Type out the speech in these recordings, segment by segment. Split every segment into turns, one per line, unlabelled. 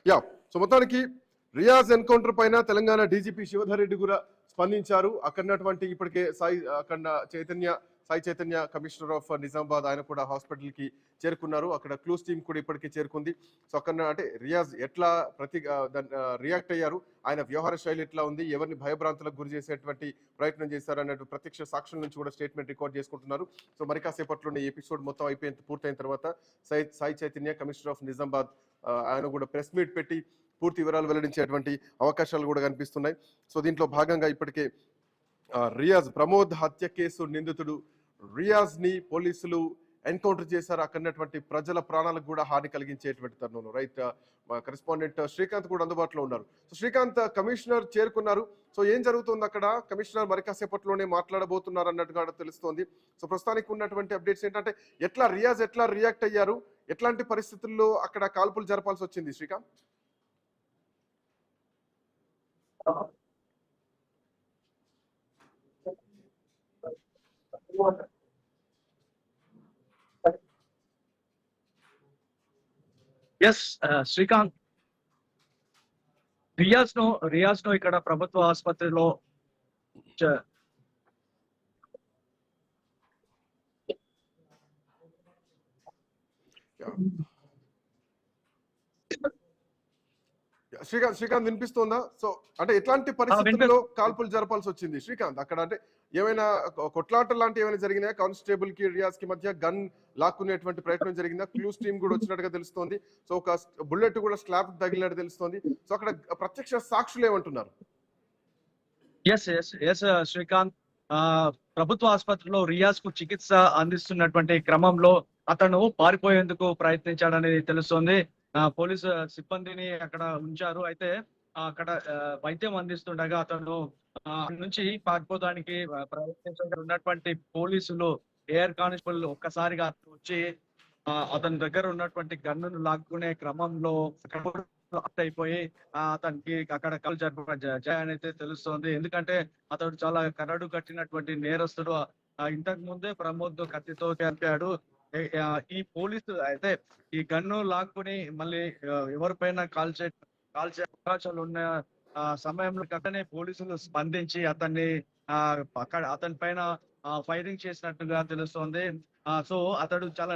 Yeah so మొత్తానికి Riyaz encounter పైన Telangana DGP Shivadhar Reddy కూడా స్పందించారు. అక్కడటువంటి ఇప్పటికే సాయి చైతన్య కమిషనర్ ఆఫ్ నిజామాబాద్ ఆయన కూడా హాస్పిటల్ కి చేరుకున్నారు. అక్కడ క్లూస్ టీమ్ కూడా ఇప్పటికే చేరుకుంది. సో అక్కడ అంటే రియాజ్ ఎట్లా రియాక్ట్ అయ్యారు, ఆయన వ్యవహార శైలి ఎట్లా ఉంది, ఎవరిని భయభ్రాంతులకు గురి చేసేటువంటి ప్రయత్నం చేశారు అన్నట్టు ప్రత్యక్ష సాక్షుల నుంచి కూడా స్టేట్మెంట్ రికార్డ్ చేసుకుంటున్నారు. సో మరి కాసేపట్లోనే ఎపిసోడ్ మొత్తం పూర్తయిన తర్వాత సాయి చైతన్య కమిషనర్ ఆఫ్ నిజామాబాద్ ఆయన కూడా ప్రెస్ మీట్ పెట్టి పూర్తి వివరాలు వెల్లడించేటువంటి అవకాశాలు కూడా కనిపిస్తున్నాయి. సో దీంట్లో భాగంగా ఇప్పటికే రియాజ్ ప్రమోద్ హత్య కేసు నిందితుడు రియాజ్ ని పోలీసులు ఎన్కౌంటర్ చేశారు. అక్కడటువంటి ప్రజల ప్రాణాలకు కూడా హాని కలిగించేటువంటి తరుణంలో రైట్ మా కరెస్పాండెంట్ శ్రీకాంత్ కూడా అందుబాటులో ఉన్నారు. సో శ్రీకాంత్, కమిషనర్ చేరుకున్నారు. సో ఏం జరుగుతుంది అక్కడ? కమిషనర్ మరి కాసేపట్లోనే మాట్లాడబోతున్నారు అన్నట్టుగా తెలుస్తోంది. సో ప్రస్తుతానికి ఉన్నటువంటి అప్డేట్స్ ఏంటంటే రియాజ్ ఎట్లా రియాక్ట్ అయ్యారు, ఎట్లాంటి పరిస్థితుల్లో అక్కడ కాల్పులు జరపాల్సి వచ్చింది శ్రీకాంత్?
ఎస్ శ్రీకాంత్, రియాజ్ ను ఇక్కడ ప్రభుత్వ ఆసుపత్రిలో
శ్రీకాంత్ వినిపిస్తోందా? సో అంటే ఎట్లాంటి పరిస్థితుల్లో కాల్పులు జరపాల్సి వచ్చింది శ్రీకాంత్ అక్కడ? అంటే ఏమైనా కొట్లాట లాంటి ఏమైనా జరిగినాయా? కానిస్టేబుల్ కి రియాజ్ కి మధ్య గన్ లాక్కునేటువంటి ప్రయత్నం జరిగిందా? క్లూస్ టీమ్ కూడా వచ్చినట్టుగా తెలుస్తోంది. సో ఒక బుల్లెట్ కూడా స్లాబ్ తగిలినట్టు తెలుస్తోంది. సో అక్కడ ప్రత్యక్ష సాక్షులు ఏమంటున్నారు?
ఎస్ శ్రీకాంత్, ప్రభుత్వ ఆసుపత్రిలో రియాజ్ కు చికిత్స అందిస్తున్నటువంటి క్రమంలో అతను పారిపోయేందుకు ప్రయత్నించాడనేది తెలుస్తోంది. పోలీసు సిబ్బందిని అక్కడ ఉంచారు. అయితే అక్కడ వైద్యం అందిస్తుండగా అతను నుంచి పారిపోవడానికి ప్రయత్నించినటువంటి పోలీసులు ఎయిర్ కానిస్టేబుల్ ఒక్కసారిగా వచ్చి అతని దగ్గర ఉన్నటువంటి గన్నును లాక్కునే క్రమంలో అయిపోయి అతనికి అక్కడ కాల్ జరపాలైతే తెలుస్తోంది. ఎందుకంటే అతడు చాలా కరడు కట్టినటువంటి నేరస్తుడు. ఇంతకు ముందే ప్రమోద్ కత్తితో చంపాడు. ఈ పోలీసు అయితే ఈ గన్ను లాక్కుని మళ్ళీ ఎవరిపైన కాల్చే అవకాశాలు ఉన్న సమయంలో అతనే పోలీసులు స్పందించి అతని పైన ఫైరింగ్ చేసినట్టుగా తెలుస్తోంది. సో అతడు చాలా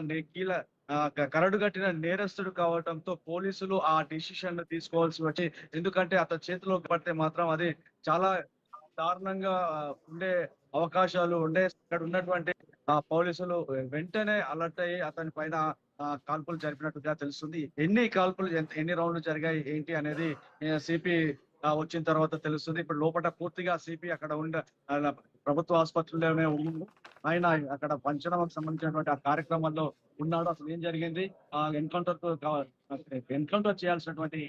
కరడు కట్టిన నేరస్తుడు కావడంతో పోలీసులు ఆ డిసిషన్ తీసుకోవాల్సి వచ్చి, ఎందుకంటే అతని చేతిలో పడితే మాత్రం అది చాలా దారుణంగా ఉండే అవకాశాలు ఉండే. ఇక్కడ ఉన్నటువంటి పోలీసులు వెంటనే అలర్ట్ అయ్యి అతని పైన కాల్పులు జరిపినట్టుగా తెలుస్తుంది. ఎన్ని రౌండ్లు జరిగాయి ఏంటి అనేది సిపి వచ్చిన తర్వాత తెలుస్తుంది. ఇప్పుడు లోపల పూర్తిగా సిపి అక్కడ ప్రభుత్వ ఆసుపత్రిలోనే ఉన్నాడు. ఆయన అక్కడ పంచనామాకు సంబంధించినటువంటి ఆ కార్యక్రమంలో ఉన్నాడు. అసలు ఏం జరిగింది, ఎన్కౌంటర్ చేయాల్సినటువంటి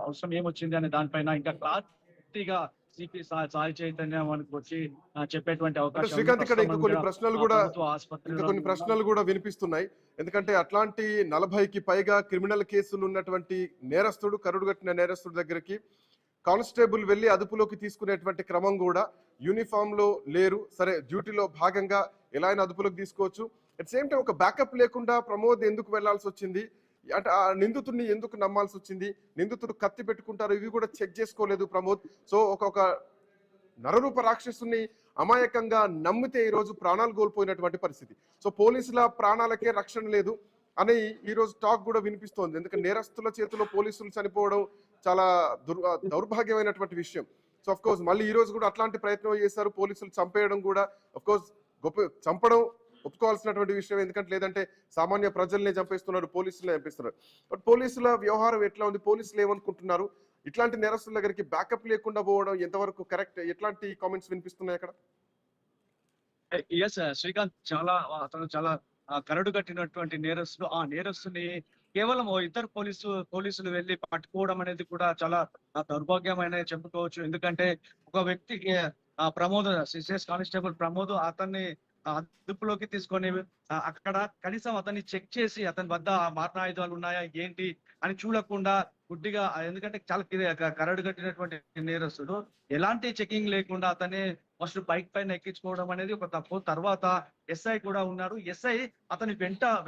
అవసరం ఏమొచ్చింది అనే దానిపైన ఇంకా క్లారిటీగా సిపి సాయి చైతన్య మనకు వచ్చి చెప్పేటువంటి అవకాశం.
శ్రీకాంత్, ఇక్కడ ఇంకా కొన్ని ప్రశ్నలు కూడా వినిపిస్తున్నాయి. ఎందుకంటే అట్లాంటి 40కి పైగా క్రిమినల్ కేసులు ఉన్నటువంటి నేరస్తుడు, కరుడుగట్టిన నేరస్తుడి దగ్గరికి కానిస్టేబుల్ వెళ్లి అదుపులోకి తీసుకునేటువంటి క్రమం కూడా యూనిఫామ్ లో లేరు. సరే, డ్యూటీలో భాగంగా ఎలా అయినా అదుపులోకి తీసుకోవచ్చు. అట్ సేమ్ టైం ఒక బ్యాకప్ లేకుండా ప్రమోద్ ఎందుకు వెళ్లాల్సి వచ్చింది, అంటే ఆ నిందితుడిని ఎందుకు నమ్మాల్సి వచ్చింది, నిందితుడు కత్తి పెట్టుకుంటారు, ఇవి కూడా చెక్ చేసుకోలేదు ప్రమోద్. సో ఒక నరరూప రాక్షసుని అమాయకంగా నమ్మితే ఈ రోజు ప్రాణాలు కోల్పోయినటువంటి పరిస్థితి. సో పోలీసుల ప్రాణాలకే రక్షణ లేదు అని ఈ రోజు టాక్ కూడా వినిపిస్తోంది. ఎందుకంటే నేరస్తుల చేతిలో పోలీసులు చనిపోవడం చాలా దౌర్భాగ్యమైనటువంటి విషయం. సో అఫ్ కోర్స్ మళ్ళీ ఈ రోజు కూడా అట్లాంటి ప్రయత్నం చేశారు. పోలీసులు చంపేయడం కూడా అఫ్ కోర్స్ చంపడం ఒప్పుకోవాల్సినటువంటి విషయం. ఎందుకంటే లేదంటే సామాన్య ప్రజల్నే చంపేస్తున్నారు, పోలీసులనే చంపేస్తున్నారు. బట్ పోలీసుల వ్యవహారం ఎట్లా ఉంది, పోలీసులు ఏమనుకుంటున్నారు, ఇట్లాంటి నేరస్తుల దగ్గరికి బ్యాకప్ లేకుండా పోవడం ఎంతవరకు కరెక్ట్, ఎట్లాంటి కామెంట్స్ వినిపిస్తున్నాయి అక్కడ?
శ్రీకాంత్, అతను చాలా కరడు కట్టినటువంటి నేరస్తుడు. ఆ నేరస్తుని కేవలం ఇద్దరు పోలీసులు వెళ్లి పట్టుకోవడం అనేది కూడా చాలా దౌర్భాగ్యమైన చెప్పుకోవచ్చు. ఎందుకంటే ఒక వ్యక్తికి ప్రమోద్, సిసిఎస్ కానిస్టేబుల్ ప్రమోద్ అతన్ని అదుపులోకి తీసుకొని అక్కడ కనీసం అతన్ని చెక్ చేసి అతని వద్ద మారణాయుధాలు ఉన్నాయా ఏంటి అని చూడకుండా గుడ్డిగా, ఎందుకంటే చాలా కరడు కట్టినటువంటి నేరస్తుడు, ఎలాంటి చెకింగ్ లేకుండా అతన్ని ఫస్ట్ బైక్ పైన ఎక్కించుకోవడం అనేది ఒక తప్పు. తర్వాత ఎస్ఐ కూడా ఉన్నారు. ఎస్ఐ అతని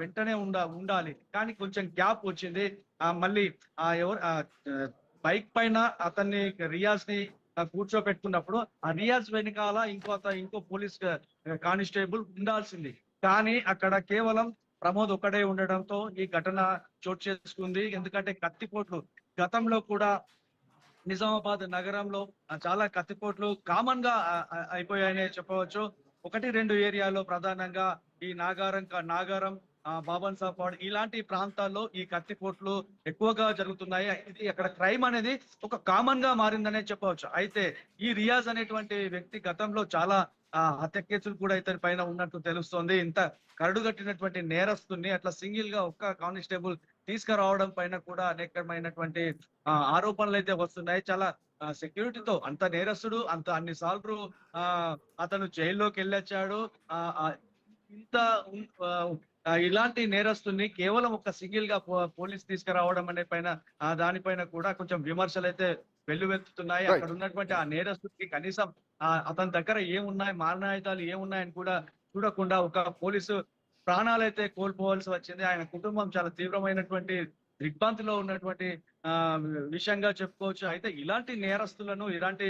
వెంటనే ఉండాలి, కానీ కొంచెం గ్యాప్ వచ్చింది. మళ్ళీ ఎవరు బైక్ పైన అతన్ని రియాజ్ ని కూర్చోబెట్టుకున్నప్పుడు ఆ రియాజ్ వెనకాల ఇంకో పోలీస్ కానిస్టేబుల్ ఉండాల్సింది. కానీ అక్కడ కేవలం ప్రమోద్ ఒక్కడే ఉండడంతో ఈ ఘటన చోటు చేసుకుంది. ఎందుకంటే కత్తిపోట్లు గతంలో కూడా నిజామాబాద్ నగరంలో చాలా కత్తిపోట్లు కామన్ గా అయిపోయాయనే చెప్పవచ్చు. 1-2 ఏరియాలో ప్రధానంగా ఈ నాగారం, బాబన్ సాపాడ్ ఇలాంటి ప్రాంతాల్లో ఈ కత్తిపోట్లు ఎక్కువగా జరుగుతున్నాయి. ఇది అక్కడ క్రైమ్ అనేది ఒక కామన్ గా మారిందనే చెప్పవచ్చు. అయితే ఈ రియాజ్ అనేటువంటి వ్యక్తి గతంలో చాలా హత్య కేసులు కూడా ఇతని పైన ఉన్నట్టు తెలుస్తోంది. ఇంత కరడుగట్టినటువంటి నేరస్తుని అట్లా సింగిల్ గా ఒక్క కానిస్టేబుల్ తీసుకురావడం పైన కూడా అనేకమైనటువంటి ఆరోపణలు అయితే వస్తున్నాయి. చాలా సెక్యూరిటీతో అంత నేరస్తుడు అన్ని సార్లు అతను జైల్లోకి వెళ్ళొచ్చాడు. ఇంత ఇలాంటి నేరస్తుని కేవలం ఒక సింగిల్ గా పోలీస్ తీసుకురావడం అనే పైన దానిపైన కూడా కొంచెం విమర్శలు అయితే వెల్లువెత్తుతున్నాయి. అక్కడ ఉన్నటువంటి ఆ నేరస్తుడికి కనీసం అతని దగ్గర ఏమున్నాయి, మారణాయుధాలు ఏమున్నాయని కూడా చూడకుండా ఒక పోలీసు ప్రాణాలైతే కోల్పోవాల్సి వచ్చింది. ఆయన కుటుంబం చాలా తీవ్రమైనటువంటి దిగ్భ్రాంతిలో ఉన్నటువంటి విషయంగా చెప్పుకోవచ్చు. అయితే ఇలాంటి నేరస్తులను, ఇలాంటి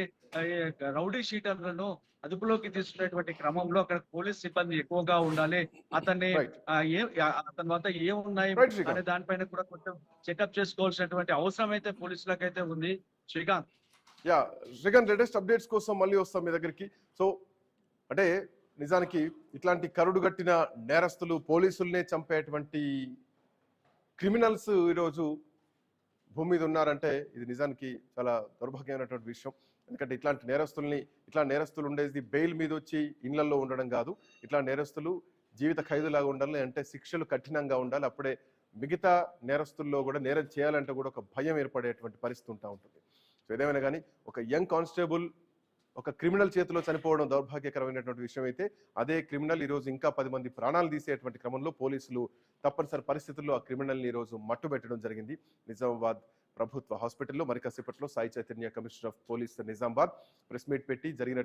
రౌడీ షీటర్లను అదుపులోకి తీసుకునేటువంటి క్రమంలో అక్కడ పోలీస్ సిబ్బంది ఎక్కువగా ఉండాలి. అతన్ని అతని వద్ద ఏమున్నాయి అనే దానిపైన కూడా కొంచెం చెకప్ చేసుకోవాల్సినటువంటి అవసరం అయితే పోలీసులకైతే ఉంది. శ్రీకాంత్.
శ్రీకాంత్, లేటెస్ట్ అప్డేట్స్ కోసం మళ్ళీ వస్తాం మీ దగ్గరికి. సో అంటే నిజానికి ఇట్లాంటి కరుడుగట్టిన నేరస్తులు, పోలీసుల్నే చంపేటువంటి క్రిమినల్స్ ఈరోజు భూమి మీద ఉన్నారంటే ఇది నిజానికి చాలా దౌర్భాగ్యమైనటువంటి విషయం. ఎందుకంటే ఇట్లా నేరస్తులు ఉండేది బెయిల్ మీద వచ్చి ఇళ్లలో ఉండడం కాదు. ఇట్లా నేరస్తులు జీవిత ఖైదులాగా ఉండాలి, అంటే శిక్షలు కఠినంగా ఉండాలి. అప్పుడే మిగతా నేరస్తుల్లో కూడా నేరం చేయాలంటే కూడా ఒక భయం ఏర్పడేటువంటి పరిస్థితి ఉంటుంది. సో ఏదేమైనా కానీ ఒక యంగ్ కానిస్టేబుల్ ఒక క్రిమినల్ చేతిలో చనిపోవడం దౌర్భాగ్యకరమైనటువంటి విషయం అయితే, అదే క్రిమినల్ ఈరోజు ఇంకా 10 మంది ప్రాణాలు తీసేటువంటి క్రమంలో పోలీసులు తప్పనిసరి పరిస్థితుల్లో ఆ క్రిమినల్ని ఈరోజు మట్టుబెట్టడం జరిగింది. నిజామాబాద్ ప్రభుత్వ హాస్పిటల్లో మరి కాసేపట్లో Sai Chaitanya, commissioner of police Nizamabad press meet పెట్టి జరిగినటువంటి